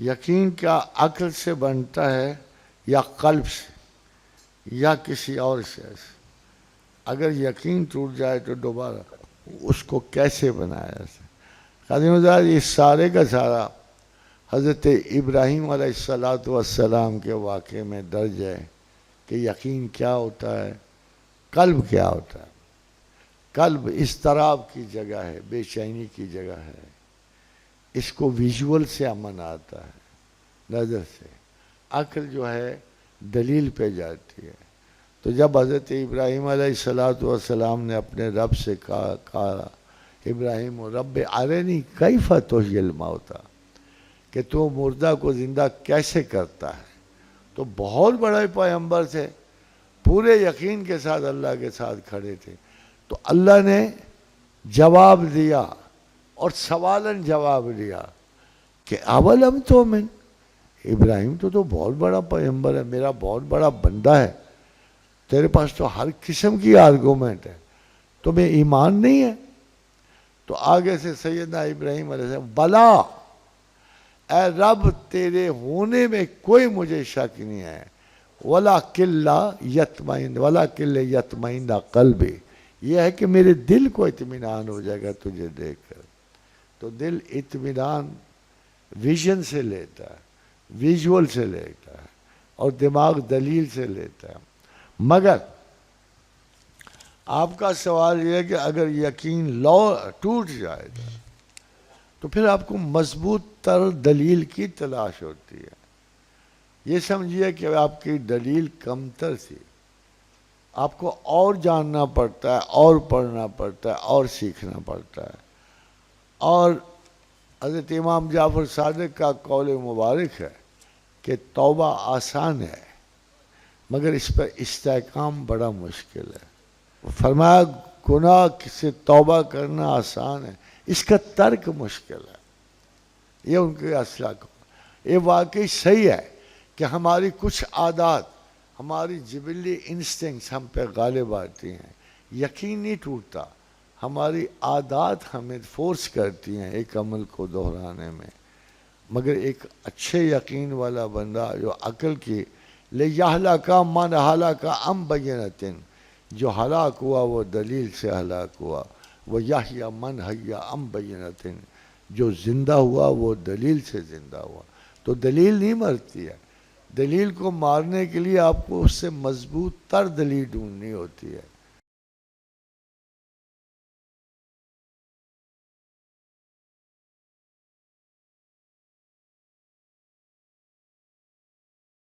یقین کیا عقل سے بنتا ہے یا قلب سے یا کسی اور سے؟ اگر یقین ٹوٹ جائے تو دوبارہ اس کو کیسے بنایا جائے؟ قادم حضرات یہ سارے کا سارا حضرت ابراہیم علیہ السلام کے واقعے میں درج ہے کہ یقین کیا ہوتا ہے، قلب کیا ہوتا ہے۔ قلب اضطراب کی جگہ ہے، بے چینی کی جگہ ہے، اس کو ویژول سے امن آتا ہے، نظر سے۔ عقل جو ہے دلیل پہ جاتی ہے۔ تو جب حضرت ابراہیم علیہ السلام نے اپنے رب سے کہا ابراہیم رب ارنی کیف تحیی الموتی، کہ تو مردہ کو زندہ کیسے کرتا ہے، تو بہت بڑے پیغمبر تھے، پورے یقین کے ساتھ اللہ کے ساتھ کھڑے تھے۔ تو اللہ نے جواب دیا اور سوالن جواب دیا کہ اولم تؤمن، ابراہیم تو بہت بڑا پیغمبر ہے، میرا بہت بڑا بندہ ہے، تیرے پاس تو ہر قسم کی آرگومنٹ ہے، تمہیں ایمان نہیں ہے؟ تو آگے سے سیدنا ابراہیم علیہ السلام بلا، اے رب تیرے ہونے میں کوئی مجھے شک نہیں ہے، وَلَكِنْ يَطْمَئِنَّ قَلْبِي، یہ ہے کہ میرے دل کو اطمینان ہو جائے گا تجھے دیکھ کر۔ تو دل اطمینان ویژن سے لیتا ہے، ویژول سے لیتا ہے، اور دماغ دلیل سے لیتا ہے۔ مگر آپ کا سوال یہ ہے کہ اگر یقین ٹوٹ جائے گا تو پھر آپ کو مضبوط تر دلیل کی تلاش ہوتی ہے۔ یہ سمجھیے کہ آپ کی دلیل کمتر تھی، آپ کو اور جاننا پڑتا ہے، اور پڑھنا پڑتا ہے، اور سیکھنا پڑتا ہے۔ اور حضرت امام جعفر صادق کا قول مبارک ہے کہ توبہ آسان ہے مگر اس پر استحکام بڑا مشکل ہے۔ فرمایا گناہ سے توبہ کرنا آسان ہے، اس کا ترک مشکل ہے۔ یہ ان کے اصلاح کو یہ واقعی صحیح ہے کہ ہماری کچھ عادات، ہماری جبلی انسٹنکٹس ہم پہ غالب آتی ہیں، یقین نہیں ٹوٹتا، ہماری عادات ہمیں فورس کرتی ہیں ایک عمل کو دہرانے میں۔ مگر ایک اچھے یقین والا بندہ جو عقل کی لِيَهْلَكَ مَنْ هَلَكَ عَنْ بَيِّنَةٍ، جو ہلاک ہوا وہ دلیل سے ہلاک ہوا، وَيَحْيَى مَنْ حَيَّ عَنْ بَيِّنَةٍ، جو زندہ ہوا وہ دلیل سے زندہ ہوا۔ تو دلیل نہیں مرتی ہے، دلیل کو مارنے کے لیے آپ کو اس سے مضبوط تر دلیل ڈھونڈنی ہوتی ہے۔